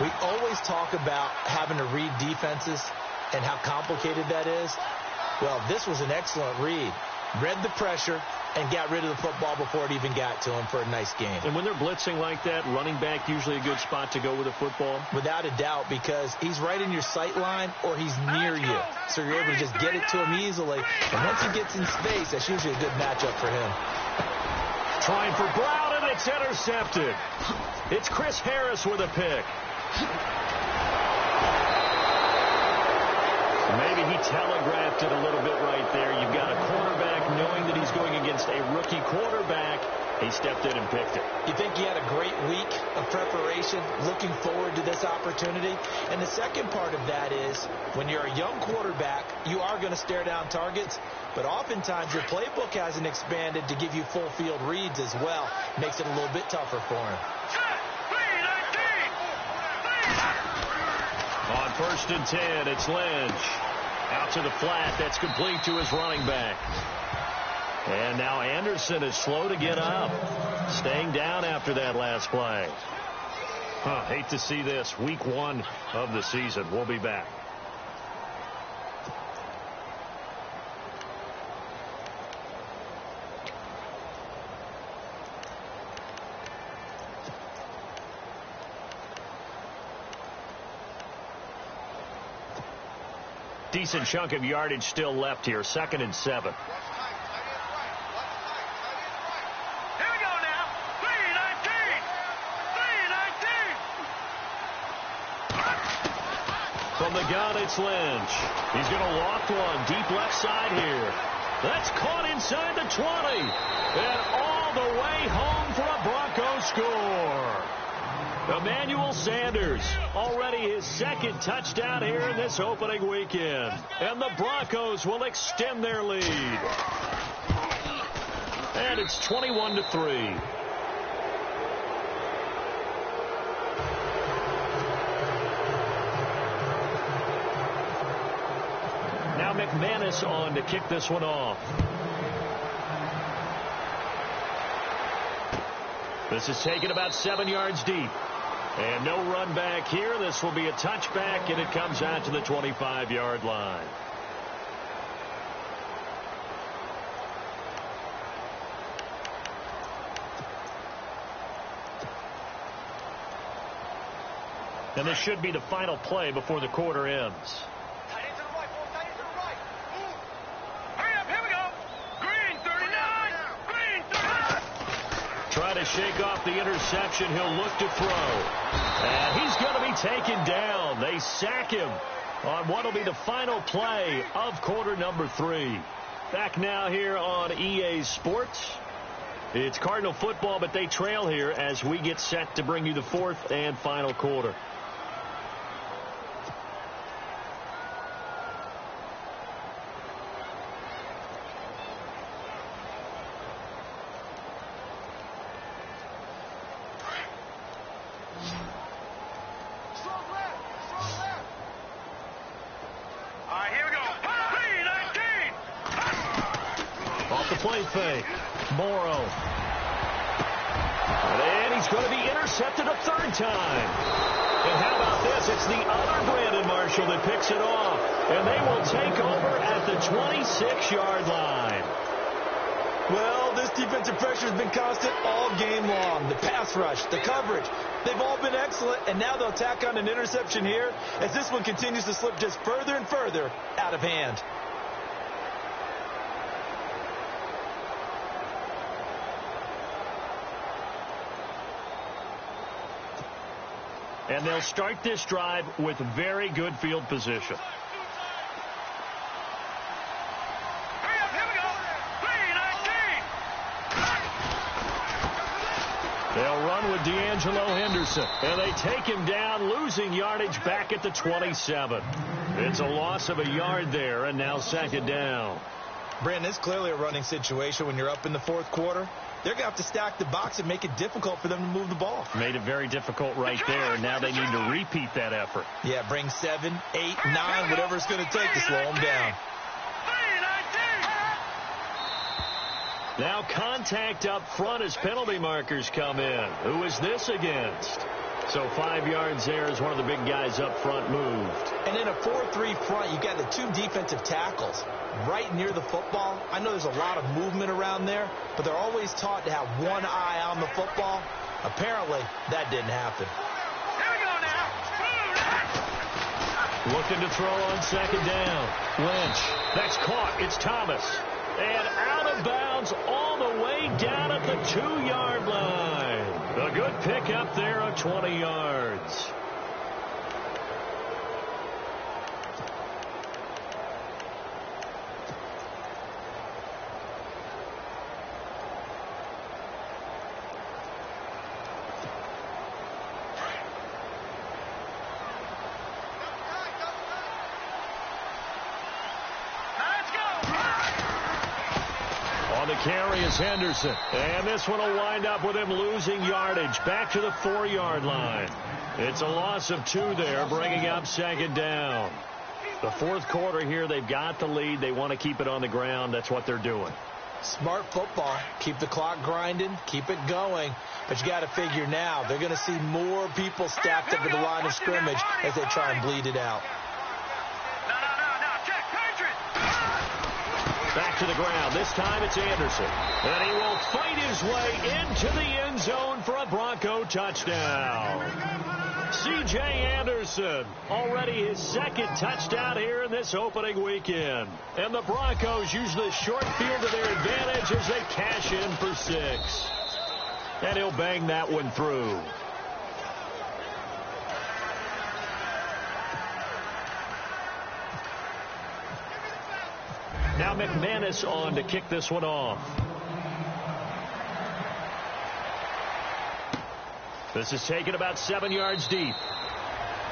We always talk about having to read defenses and how complicated that is. Well, this was an excellent read. Read the pressure and got rid of the football before it even got to him for a nice gain. And when they're blitzing like that, running back usually a good spot to go with a football? Without a doubt, because he's right in your sight line or he's near you. So you're able to just get it to him easily. And once he gets in space, that's usually a good matchup for him. Trying for Brown, and it's intercepted. It's Chris Harris with a pick. Maybe he telegraphed it a little bit right there. You've got a cornerback knowing that he's going against a rookie quarterback. He stepped in and picked it. You think he had a great week of preparation, looking forward to this opportunity? And the second part of that is, when you're a young quarterback, you are going to stare down targets, but oftentimes your playbook hasn't expanded to give you full field reads as well. Makes it a little bit tougher for him. On 1st and 10, it's Lynch. Out to the flat. That's complete to his running back. And now Anderson is slow to get up. Staying down after that last play. Hate to see this. Week 1 of the season. We'll be back. Decent chunk of yardage still left here. 2nd and 7. Here we go now. 3-19. From the gun, it's Lynch. He's going to loft one deep left side here. That's caught inside the 20. And all the way home for a Broncos score. Emmanuel Sanders, already his 2nd touchdown here in this opening weekend. And the Broncos will extend their lead. And it's 21-3. Now McManus on to kick this one off. This is taken about 7 yards deep. And no run back here. This will be a touchback, and it comes out to the 25-yard line. And this should be the final play before the quarter ends. Tight end to the right, ball. Tight end to the right. Move. Hurry up. Here we go. Green 39. Green 39. Try to shake off the interception. He'll look to throw. And he's going to be taken down. They sack him on what will be the final play of quarter number 3. Back now here on EA Sports. It's Cardinal football, but they trail here as we get set to bring you the 4th and final quarter. off the play fake. Morrow. And he's going to be intercepted a third time. And how about this? It's the other Brandon Marshall that picks it off. And they will take over at the 26-yard line. Well, this defensive pressure has been constant all game long. The pass rush, the coverage, they've all been excellent. And now they'll tack on an interception here as this one continues to slip just further and further out of hand. And they'll start this drive with very good field position. They'll run with D'Angelo Henderson. And they take him down, losing yardage back at the 27. It's a loss of a yard there, and now second down. Brandon, it's clearly a running situation when you're up in the fourth quarter. They're going to have to stack the box and make it difficult for them to move the ball. Made it very difficult right there. Now they need to repeat that effort. Yeah, bring 7, 8, 9, whatever it's going to take to slow them down. Now contact up front as penalty markers come in. Who is this against? So 5 yards there as one of the big guys up front moved. And in a 4-3 front, you got the 2 defensive tackles right near the football. I know there's a lot of movement around there, but they're always taught to have one eye on the football. Apparently, that didn't happen. Looking to throw on second down. Lynch. That's caught. It's Thomas. And out of bounds all the way down at the 2-yard line. A good pickup there of 20 yards. On the carry is Henderson. And this one will wind up with him losing yardage back to the 4-yard line. It's a loss of 2 there, bringing up second down. The fourth quarter here, they've got the lead. They want to keep it on the ground. That's what they're doing. Smart football. Keep the clock grinding. Keep it going. But you got to figure now, they're going to see more people stacked up at the line of scrimmage as they try and bleed it out. Back to the ground. This time it's Anderson. And he will fight his way into the end zone for a Bronco touchdown. C.J. Anderson, already his second touchdown here in this opening weekend. And the Broncos use the short field to their advantage as they cash in for 6. And he'll bang that one through. Now McManus on to kick this one off. This is taken about 7 yards deep.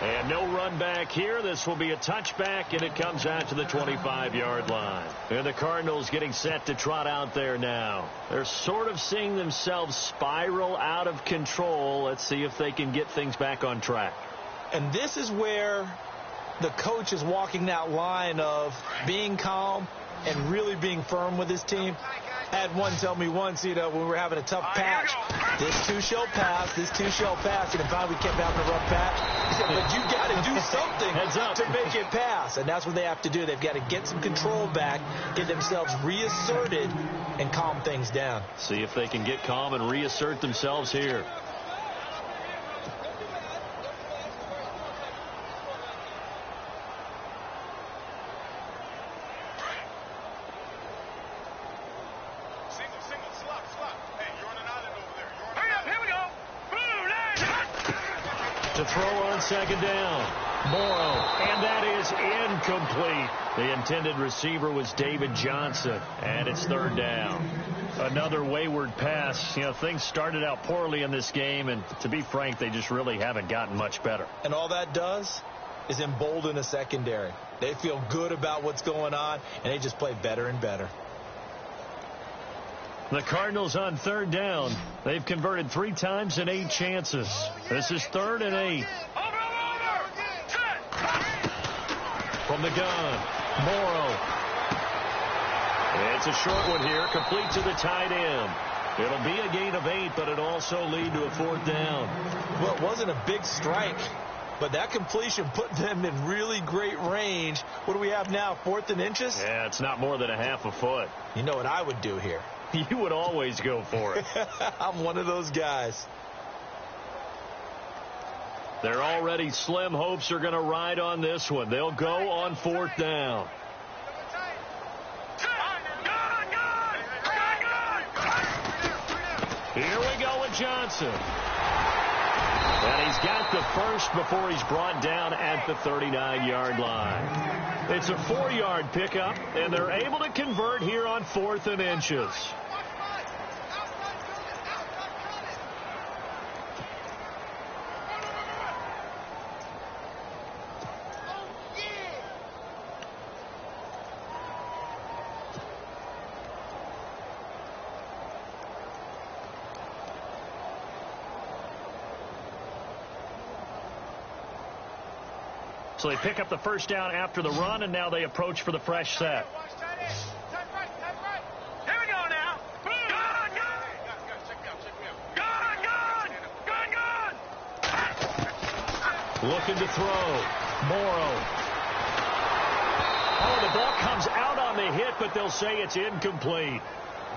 And no run back here. This will be a touchback, and it comes out to the 25-yard line. And the Cardinals getting set to trot out there now. They're sort of seeing themselves spiral out of control. Let's see if they can get things back on track. And this is where the coach is walking that line of being calm and really being firm with his team. I had one tell me once, when we were having a tough patch, this too shall pass, this too shall pass, and finally we kept having a rough patch. He said, but you got to do something to make it pass, and that's what they have to do. They've got to get some control back, get themselves reasserted, and calm things down. See if they can get calm and reassert themselves here. To throw on second down. Morrow, and that is incomplete. The intended receiver was David Johnson, and it's third down. Another wayward pass. Things started out poorly in this game, and to be frank, they just really haven't gotten much better. And all that does is embolden a secondary. They feel good about what's going on, and they just play better and better. The Cardinals on third down. They've converted 3 times in 8 chances. This is 3rd and 8. From the gun, Morrow. It's a short one here, complete to the tight end. It'll be a gain of 8, but it'll also lead to a 4th down. Well, it wasn't a big strike, but that completion put them in really great range. What do we have now, 4th and inches? Yeah, it's not more than a half a foot. You know what I would do here? You would always go for it. I'm one of those guys. Their already slim hopes are going to ride on this one. They'll go on 4th down. Here we go with Johnson. And he's got the first before he's brought down at the 39-yard line. It's a 4-yard pickup, and they're able to convert here on 4th and inches. So they pick up the first down after the run, and now they approach for the fresh set. Here we go now. Gun. Looking to throw. Morrow. Oh, the ball comes out on the hit, but they'll say it's incomplete.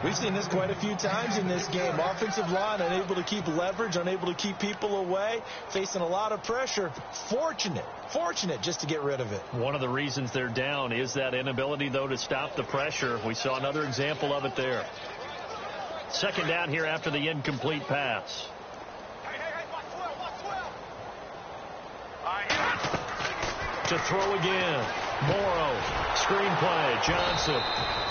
We've seen this quite a few times in this game. Offensive line unable to keep leverage, unable to keep people away, facing a lot of pressure. Fortunate just to get rid of it. One of the reasons they're down is that inability, though, to stop the pressure. We saw another example of it there. 2nd down here after the incomplete pass. To throw again. Morrow. Screenplay. Johnson.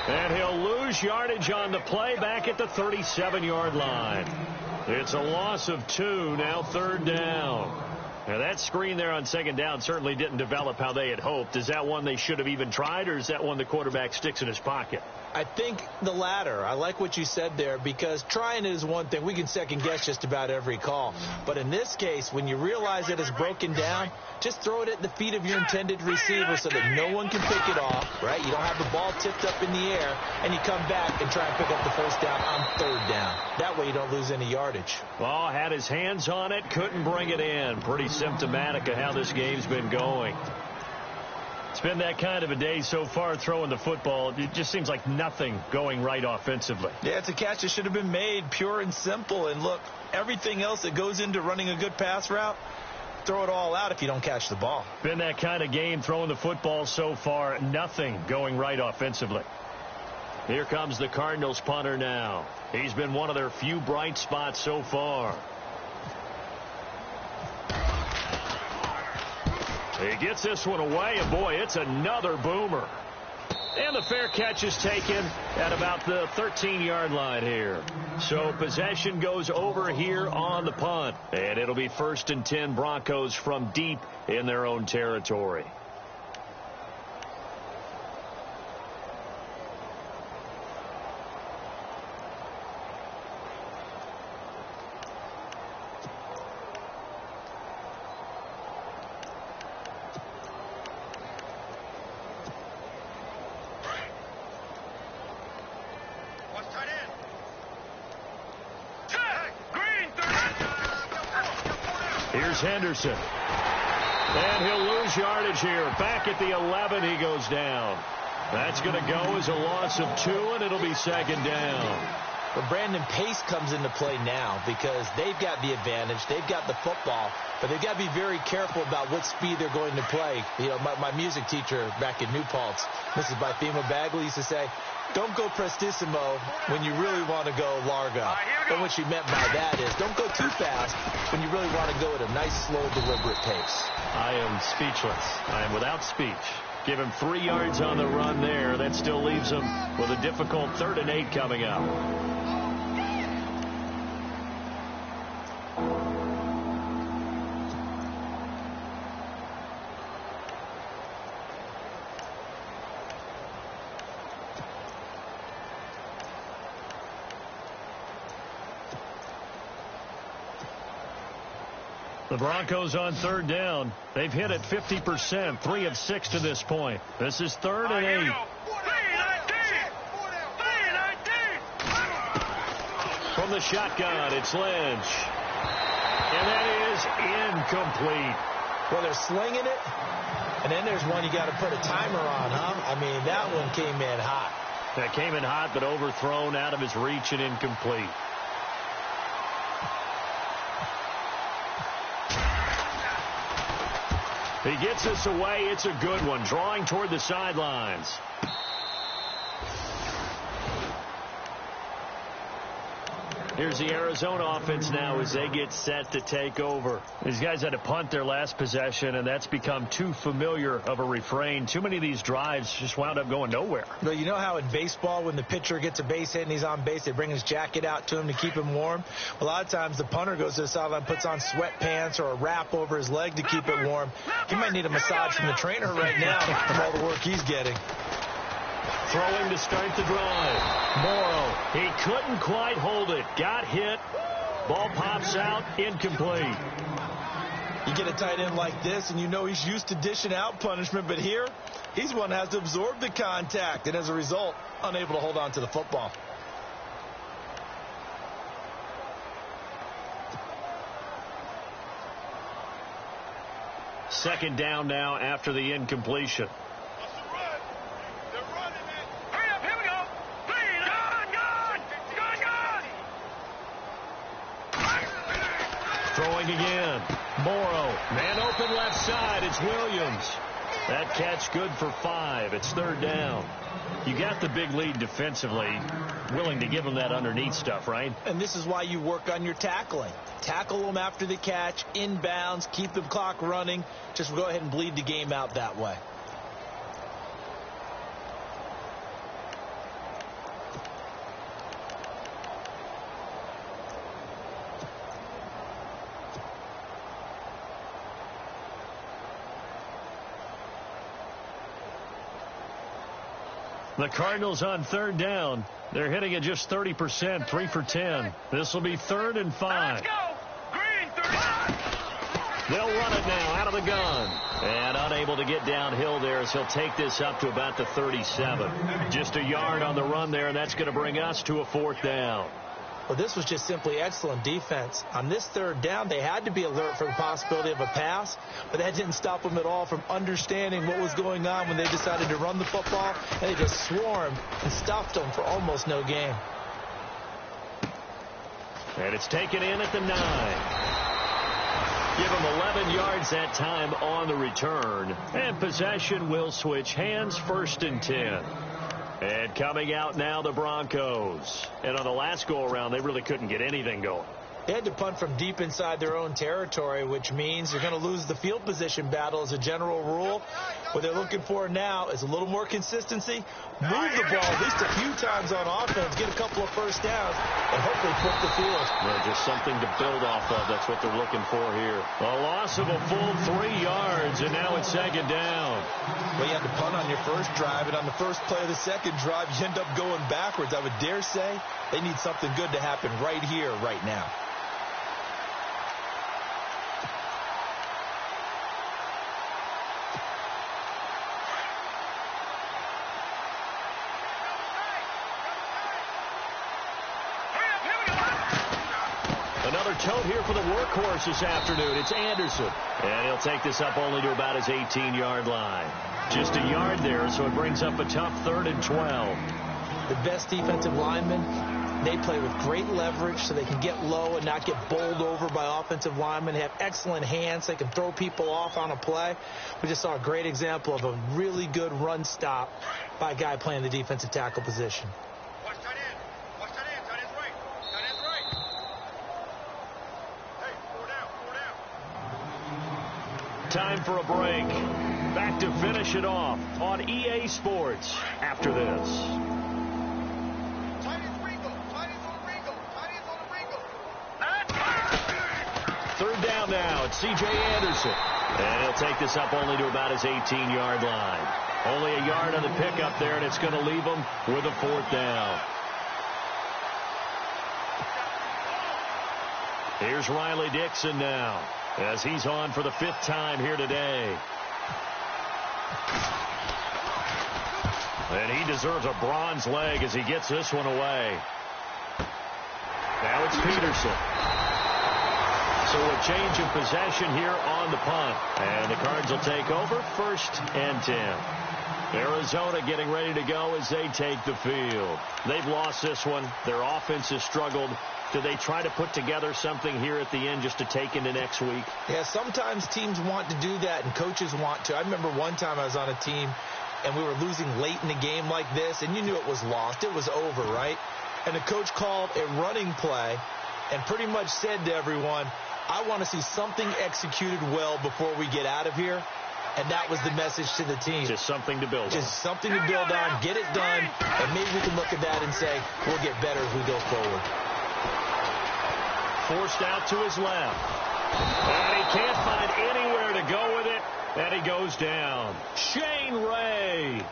And he'll lose yardage on the play back at the 37-yard line. It's a loss of 2, now 3rd down. Now, that screen there on 2nd down certainly didn't develop how they had hoped. Is that one they should have even tried, or is that one the quarterback sticks in his pocket? I think the latter. I like what you said there, because trying it is one thing. We can second-guess just about every call. But in this case, when you realize that it's broken down, just throw it at the feet of your intended receiver so that no one can pick it off, right? You don't have the ball tipped up in the air, and you come back and try and pick up the first down on 3rd down. That way you don't lose any yardage. Well, had his hands on it, couldn't bring it in. Pretty symptomatic of how this game's been going. It's been that kind of a day so far throwing the football. It just seems like nothing going right offensively. Yeah, it's a catch that should have been made, pure and simple. And look, everything else that goes into running a good pass route, throw it all out if you don't catch the ball. Been that kind of game throwing the football so far. Nothing going right offensively. Here comes the Cardinals punter now. He's been one of their few bright spots so far. He gets this one away, and boy, it's another boomer. And the fair catch is taken at about the 13-yard line here. So possession goes over here on the punt. And it'll be 1st and 10 Broncos from deep in their own territory. Here's Henderson. And he'll lose yardage here. Back at the 11, he goes down. That's going to go as a loss of 2, and it'll be 2nd down. But Brandon, pace comes into play now because they've got the advantage. They've got the football, but they've got to be very careful about what speed they're going to play. You know, my music teacher back in New Paltz, Mrs. Bythema Bagley, used to say, don't go prestissimo when you really want to go largo. And what she meant by that is don't go too fast when you really want to go at a nice, slow, deliberate pace. I am speechless. I am without speech. Give him 3 yards on the run there. That still leaves him with a difficult 3rd and 8 coming up. The Broncos on 3rd down. They've hit it 50%, 3 of 6 to this point. This is 3rd and 8. From the shotgun, it's Lynch. And that is incomplete. Well, they're slinging it, and then there's one you got to put a timer on, huh? I mean, that one came in hot. That came in hot, but overthrown, out of his reach, and incomplete. He gets this away. It's a good one, drawing toward the sidelines. Here's the Arizona offense now as they get set to take over. These guys had to punt their last possession, and that's become too familiar of a refrain. Too many of these drives just wound up going nowhere. Well, you know how in baseball when the pitcher gets a base hit and he's on base, they bring his jacket out to him to keep him warm? A lot of times the punter goes to the sideline, puts on sweatpants or a wrap over his leg to keep it warm. He might need a massage from the trainer right now from all the work he's getting. Throwing to start the drive. Morrow, he couldn't quite hold it. Got hit. Ball pops out. Incomplete. You get a tight end like this, and you know he's used to dishing out punishment, but here, he's one that has to absorb the contact, and as a result, unable to hold on to the football. Second down now after the incompletion. Throwing again. Morrow. Man open left side. It's Williams. That catch good for 5. It's third down. You got the big lead defensively. Willing to give them that underneath stuff, right? And this is why you work on your tackling. Tackle them after the catch, inbounds, keep the clock running. Just go ahead and bleed the game out that way. The Cardinals on third down. They're hitting at just 30%, 3 for 10. This will be 3rd and 5. Let's go. Green, 35. They'll run it now out of the gun. And unable to get downhill there as he'll take this up to about the 37. Just a yard on the run there, and that's going to bring us to a 4th down. Well, this was just simply excellent defense. On this third down, they had to be alert for the possibility of a pass, but that didn't stop them at all from understanding what was going on when they decided to run the football, and they just swarmed and stopped them for almost no gain. And it's taken in at the 9. Give them 11 yards that time on the return. And possession will switch hands, 1st and 10. And coming out now, the Broncos. And on the last go-around, they really couldn't get anything going. They had to punt from deep inside their own territory, which means you're going to lose the field position battle as a general rule. What they're looking for now is a little more consistency, move the ball at least a few times on offense, get a couple of first downs, and hopefully flip the field. Well, just something to build off of. That's what they're looking for here. A loss of a full 3 yards, and now it's 2nd down. Well, you had to punt on your first drive, and on the first play of the second drive, you end up going backwards. I would dare say they need something good to happen right here, right now. Another tote here for the workhorse this afternoon. It's Anderson. And he'll take this up only to about his 18-yard line. Just a yard there, so it brings up a tough 3rd and 12. The best defensive linemen, they play with great leverage so they can get low and not get bowled over by offensive linemen. They have excellent hands. They can throw people off on a play. We just saw a great example of a really good run stop by a guy playing the defensive tackle position. Watch that in. Watch that in. That is right. That is right. Hey, 4 down. 4 down. Time for a break. Back to finish it off on EA Sports after this. Third down now. It's C.J. Anderson. And he'll take this up only to about his 18-yard line. Only a yard on the pickup there, and it's going to leave him with a 4th down. Here's Riley Dixon now as he's on for the 5th time here today. And he deserves a bronze leg as he gets this one away. Now it's Peterson. So a change of possession here on the punt. And the Cards will take over 1st and 10. Arizona getting ready to go as they take the field. They've lost this one. Their offense has struggled. Do they try to put together something here at the end just to take into next week? Yeah, sometimes teams want to do that and coaches want to. I remember one time I was on a team and we were losing late in the game like this, and you knew it was lost. It was over, right? And the coach called a running play and pretty much said to everyone, I want to see something executed well before we get out of here. And that was the message to the team. Just something to build on. Just something to build on, get it done, and maybe we can look at that and say, we'll get better as we go forward. Forced out to his left. And he can't find anywhere to go with it, and he goes down. Shane Ray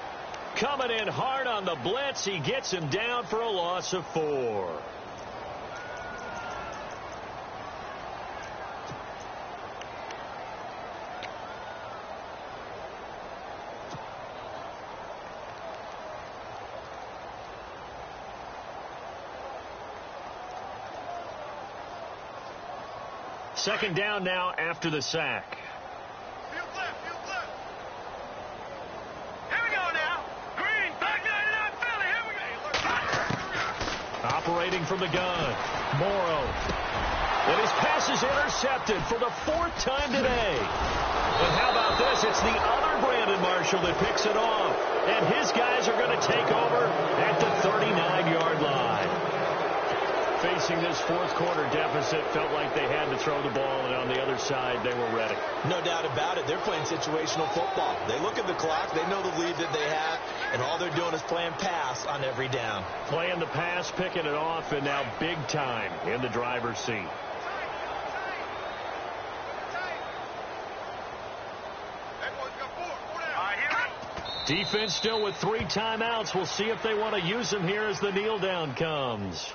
coming in hard on the blitz. He gets him down for a loss of 4. Second down now after the sack. Field left, field left. Here we go now. Green, back 99 Philly. Here we go. Operating from the gun. Morrow. And his pass is intercepted for the 4th time today. And how about this? It's the other Brandon Marshall that picks it off. And his guys are going to take over at the 39-yard line. Facing this 4th quarter deficit, felt like they had to throw the ball, and on the other side, they were ready. No doubt about it. They're playing situational football. They look at the clock, they know the lead that they have, and all they're doing is playing pass on every down. Playing the pass, picking it off, and now big time in the driver's seat. Defense still with 3 timeouts. We'll see if they want to use them here as the kneel down comes.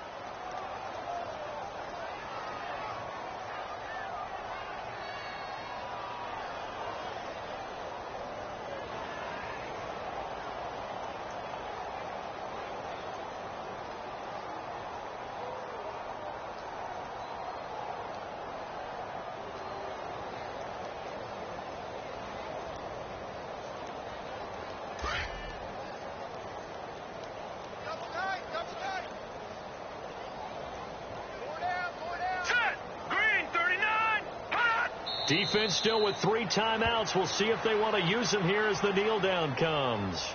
Defense still with 3 timeouts. We'll see if they want to use them here as the kneel down comes.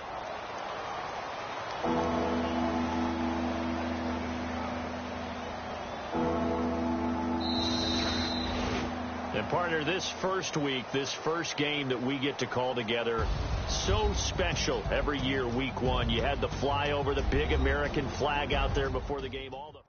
And partner, this first week, this first game that we get to call together, so special every year, week 1. You had the flyover, the big American flag out there before the game. All the